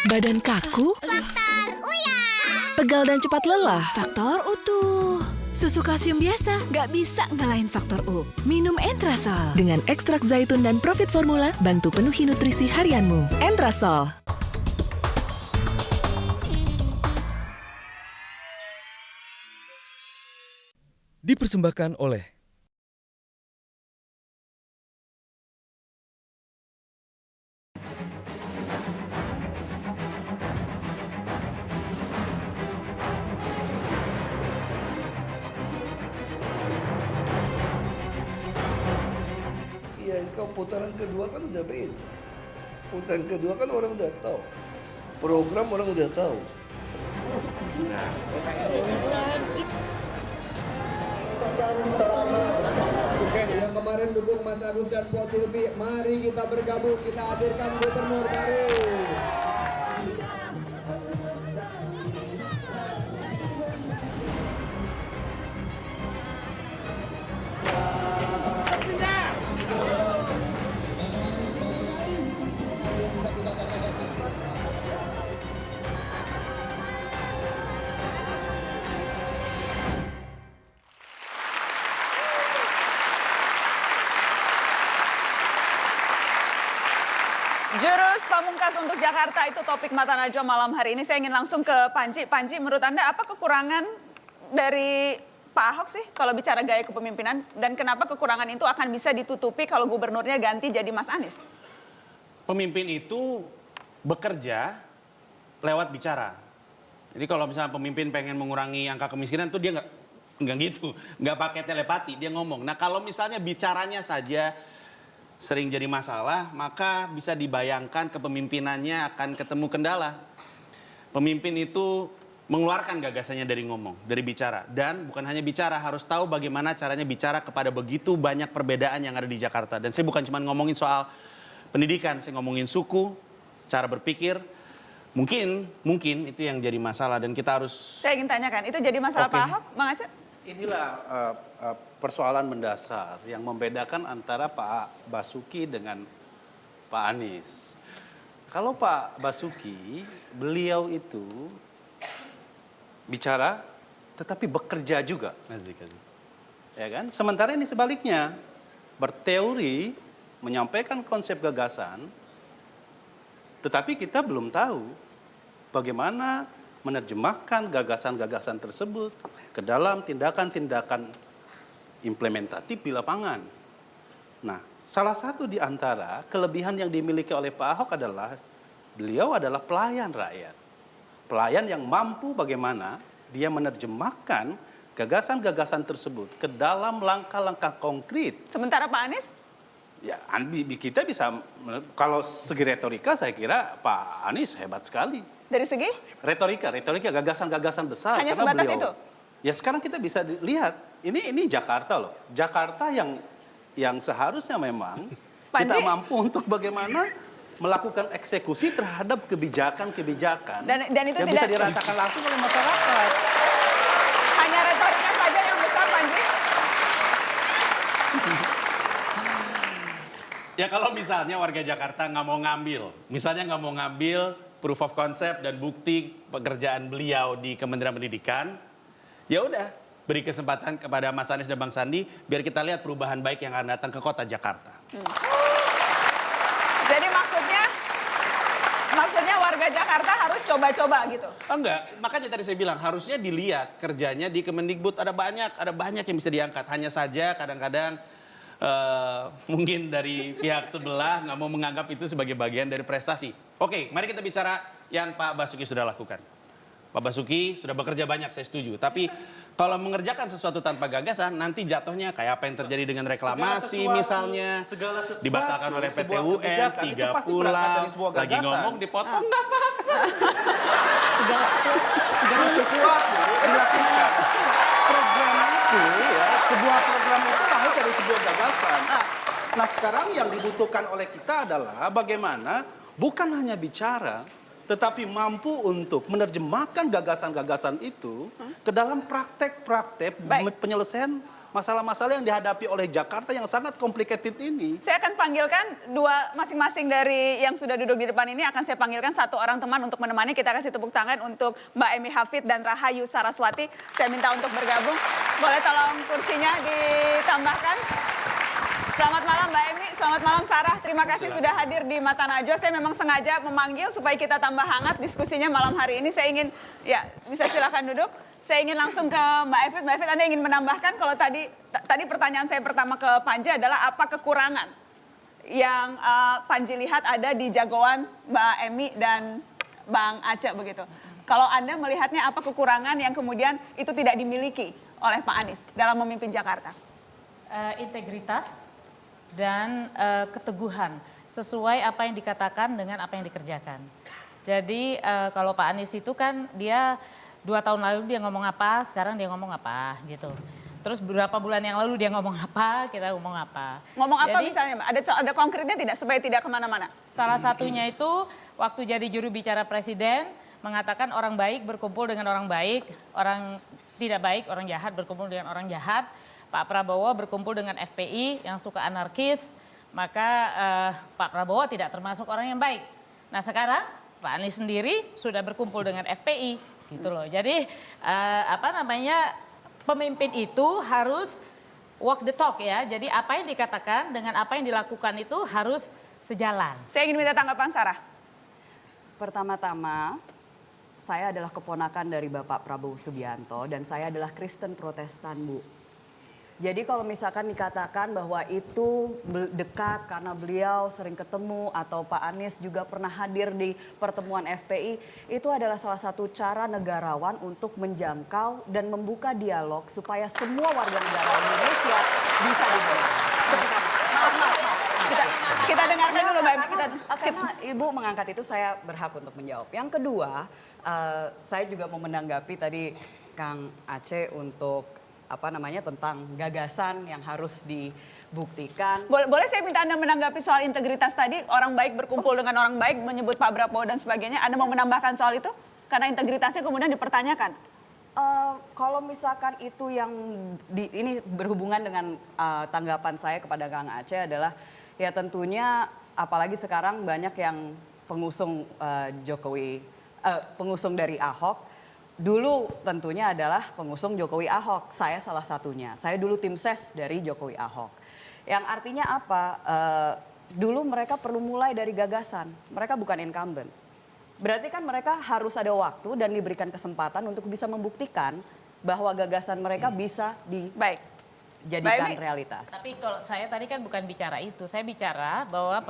Badan kaku? Faktor Uya. Pegal dan cepat lelah? Faktor utuh. Susu kalsium biasa nggak bisa ngalahin faktor U. Minum Entrasol. Dengan ekstrak zaitun dan Profit Formula, bantu penuhi nutrisi harianmu. Entrasol. Dipersembahkan oleh Iya, kau putaran kedua kan udah beda. Putaran kedua kan orang udah tahu. Program orang udah tahu. Yang kemarin dukung Mas Agus dan Pak Silvi, mari kita bergabung, kita hadirkan gubernur baru. Jurus Pamungkas untuk Jakarta itu topik Mata Najwa malam hari ini. Saya ingin langsung ke Panji. Panji, menurut Anda apa kekurangan dari Pak Ahok sih kalau bicara gaya kepemimpinan? Dan kenapa kekurangan itu akan bisa ditutupi kalau gubernurnya ganti jadi Mas Anies? Pemimpin itu bekerja lewat bicara. Jadi kalau misalnya pemimpin pengen mengurangi angka kemiskinan tuh dia nggak gitu, nggak pakai telepati, dia ngomong. Nah kalau misalnya bicaranya saja sering jadi masalah, maka bisa dibayangkan kepemimpinannya akan ketemu kendala. Pemimpin itu mengeluarkan gagasannya dari ngomong, dari bicara. Dan bukan hanya bicara, harus tahu bagaimana caranya bicara kepada begitu banyak perbedaan yang ada di Jakarta. Dan saya bukan cuma ngomongin soal pendidikan, saya ngomongin suku, cara berpikir. Mungkin itu yang jadi masalah dan kita harus... Saya ingin tanyakan, itu jadi masalah Pak Ahok, Bang Aceh? Inilah persoalan mendasar yang membedakan antara Pak Basuki dengan Pak Anies. Kalau Pak Basuki, beliau itu bicara tetapi bekerja juga. Ya kan? Sementara ini sebaliknya, berteori, menyampaikan konsep gagasan, tetapi kita belum tahu bagaimana menerjemahkan gagasan-gagasan tersebut ke dalam tindakan-tindakan implementatif di lapangan. Nah, salah satu di antara kelebihan yang dimiliki oleh Pak Ahok adalah beliau adalah pelayan rakyat. Pelayan yang mampu bagaimana dia menerjemahkan gagasan-gagasan tersebut ke dalam langkah-langkah konkret. Sementara Pak Anies? Ya, kita bisa, kalau segi retorika saya kira Pak Anies hebat sekali. Dari segi? Retorika, gagasan-gagasan besar. Hanya karena sebatas beliau, itu? Ya sekarang kita bisa lihat, ini Jakarta loh. Jakarta yang seharusnya memang Panji? kita mampu untuk bagaimana melakukan eksekusi terhadap kebijakan-kebijakan Dan itu yang tidak bisa dirasakan langsung oleh masyarakat. hanya retorika saja yang besar, Panji? Ya kalau misalnya warga Jakarta nggak mau ngambil proof of concept dan bukti pekerjaan beliau di Kementerian Pendidikan, ya udah beri kesempatan kepada Mas Anies dan Bang Sandi biar kita lihat perubahan baik yang akan datang ke kota Jakarta. Jadi maksudnya warga Jakarta harus coba-coba gitu? Enggak, makanya tadi saya bilang harusnya dilihat kerjanya di Kemendikbud ada banyak yang bisa diangkat. Hanya saja kadang-kadang mungkin dari pihak sebelah nggak mau menganggap itu sebagai bagian dari prestasi. Oke, mari kita bicara yang Pak Basuki sudah lakukan. Pak Basuki sudah bekerja banyak, saya setuju. Tapi kalau mengerjakan sesuatu tanpa gagasan, nanti jatuhnya kayak apa yang terjadi dengan reklamasi misalnya. Dibatalkan oleh PT UN, 3 pulau, lagi ngomong dipotong nggak apa-apa. Segala sesuatu dilakukan. Program itu ya, sebuah program itu lahir dari sebuah gagasan. Nah sekarang yang dibutuhkan oleh kita adalah bagaimana bukan hanya bicara, tetapi mampu untuk menerjemahkan gagasan-gagasan itu ke dalam praktek-praktek penyelesaian masalah-masalah yang dihadapi oleh Jakarta yang sangat complicated ini. Saya akan panggilkan dua masing-masing dari yang sudah duduk di depan ini, akan saya panggilkan satu orang teman untuk menemani. Kita kasih tepuk tangan untuk Mbak Emi Hafid dan Rahayu Saraswati. Saya minta untuk bergabung. Boleh tolong kursinya ditambahkan. Selamat malam Mbak Emi, selamat malam Sarah. Terima kasih sudah hadir di Mata Najwa. Saya memang sengaja memanggil supaya kita tambah hangat diskusinya malam hari ini. Saya ingin, ya bisa silakan duduk. Saya ingin langsung ke Mbak Evit. Mbak Evit, Anda ingin menambahkan kalau tadi pertanyaan saya pertama ke Panji adalah apa kekurangan yang Panji lihat ada di jagoan Mbak Emi dan Bang Aceh begitu. Kalau Anda melihatnya apa kekurangan yang kemudian itu tidak dimiliki oleh Pak Anies dalam memimpin Jakarta? Integritas dan keteguhan sesuai apa yang dikatakan dengan apa yang dikerjakan. Jadi kalau Pak Anies itu kan dia 2 tahun lalu dia ngomong apa, sekarang dia ngomong apa gitu. Terus beberapa bulan yang lalu dia ngomong apa, kita ngomong apa. Ngomong apa Jadi, misalnya Mbak? Ada konkretnya tidak supaya tidak kemana-mana? Salah satunya itu waktu jadi juru bicara presiden mengatakan orang baik berkumpul dengan orang baik, orang tidak baik, orang jahat berkumpul dengan orang jahat. Pak Prabowo berkumpul dengan FPI yang suka anarkis, maka Pak Prabowo tidak termasuk orang yang baik. Nah sekarang Pak Anies sendiri sudah berkumpul dengan FPI. Gitu loh. Jadi pemimpin itu harus walk the talk ya. Jadi apa yang dikatakan dengan apa yang dilakukan itu harus sejalan. Saya ingin minta tanggapan Sarah. Pertama-tama, saya adalah keponakan dari Bapak Prabowo Subianto dan saya adalah Kristen Protestan, Bu. Jadi kalau misalkan dikatakan bahwa itu dekat karena beliau sering ketemu atau Pak Anies juga pernah hadir di pertemuan FPI, itu adalah salah satu cara negarawan untuk menjangkau dan membuka dialog supaya semua warga negara Indonesia bisa didengar. Kita dengarkan dulu Mbak Emi. Karena Ibu mengangkat itu saya berhak untuk menjawab. Yang kedua, saya juga mau menanggapi tadi Kang Aceh untuk tentang gagasan yang harus dibuktikan. Boleh saya minta Anda menanggapi soal integritas tadi, orang baik berkumpul dengan orang baik, menyebut Pak Prabowo dan sebagainya. Anda mau menambahkan soal itu? Karena integritasnya kemudian dipertanyakan. Kalau misalkan itu yang ini berhubungan dengan tanggapan saya kepada Kang Aceh adalah ya tentunya apalagi sekarang banyak yang pengusung pengusung dari Ahok. Dulu tentunya adalah pengusung Jokowi Ahok, saya salah satunya. Saya dulu tim ses dari Jokowi Ahok. Yang artinya apa? Dulu mereka perlu mulai dari gagasan, mereka bukan incumbent. Berarti kan mereka harus ada waktu dan diberikan kesempatan untuk bisa membuktikan bahwa gagasan mereka bisa dijadikan realitas. Tapi kalau saya tadi kan bukan bicara itu, saya bicara bahwa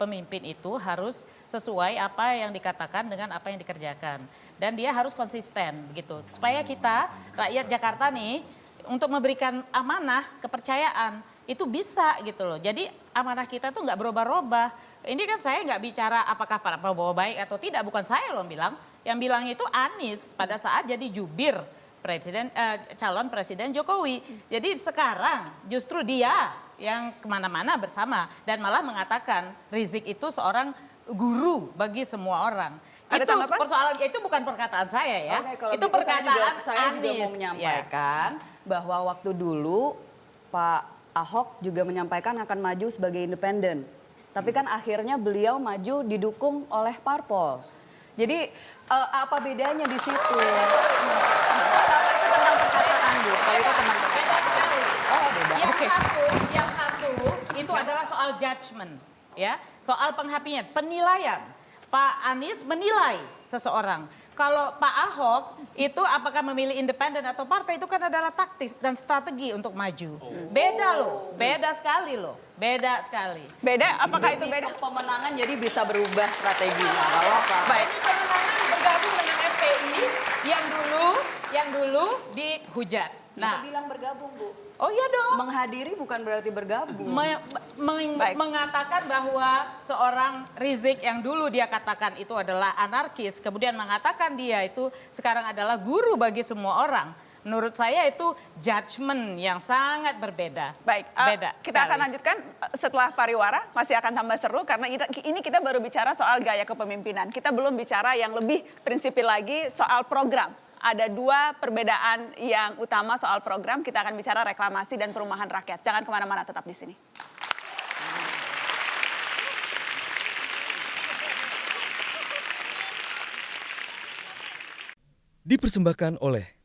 pemimpin itu harus sesuai apa yang dikatakan dengan apa yang dikerjakan. Dan dia harus konsisten gitu, supaya kita rakyat Jakarta nih untuk memberikan amanah, kepercayaan itu bisa gitu loh. Jadi amanah kita tuh nggak berubah-ubah. Ini kan saya nggak bicara apakah Pak Prabowo baik atau tidak, bukan saya loh bilang. Yang bilang itu Anies pada saat jadi jubir calon presiden Jokowi. Jadi sekarang justru dia yang kemana-mana bersama dan malah mengatakan Rizik itu seorang guru bagi semua orang. Ada itu tanggapan? persoalan itu bukan perkataan saya ya. Oke, kalau itu gitu perkataan saya juga Anies. mau menyampaikan bahwa waktu dulu Pak Ahok juga menyampaikan akan maju sebagai independen. Tapi kan akhirnya beliau maju didukung oleh parpol. Jadi apa bedanya di situ? Kalau itu tentang perkataan, Bu. Kalau itu tentang perkataan. Oh, beda. Yang satu itu adalah soal judgment, ya, soal penghakiman, penilaian. Pak Anies menilai seseorang. Kalau Pak Ahok itu apakah memilih independen atau partai itu kan adalah taktis dan strategi untuk maju. Beda loh, beda sekali loh, beda sekali. Beda, apakah itu beda? Pemenangan jadi bisa berubah strateginya. Kalau apa? Baik. Pemenangan bergabung dengan FPI yang dulu dihujat. Saya bilang bergabung, Bu. Oh iya dong. Menghadiri bukan berarti bergabung. Mengatakan bahwa seorang Rizik yang dulu dia katakan itu adalah anarkis, kemudian mengatakan dia itu sekarang adalah guru bagi semua orang. Menurut saya itu judgement yang sangat berbeda. Baik, Beda kita sekali. akan lanjutkan setelah pariwara, masih akan tambah seru karena ini kita baru bicara soal gaya kepemimpinan. Kita belum bicara yang lebih prinsipil lagi soal program. ada dua perbedaan yang utama soal program. Kita akan bicara reklamasi dan perumahan rakyat. Jangan kemana-mana, tetap di sini. Dipersembahkan oleh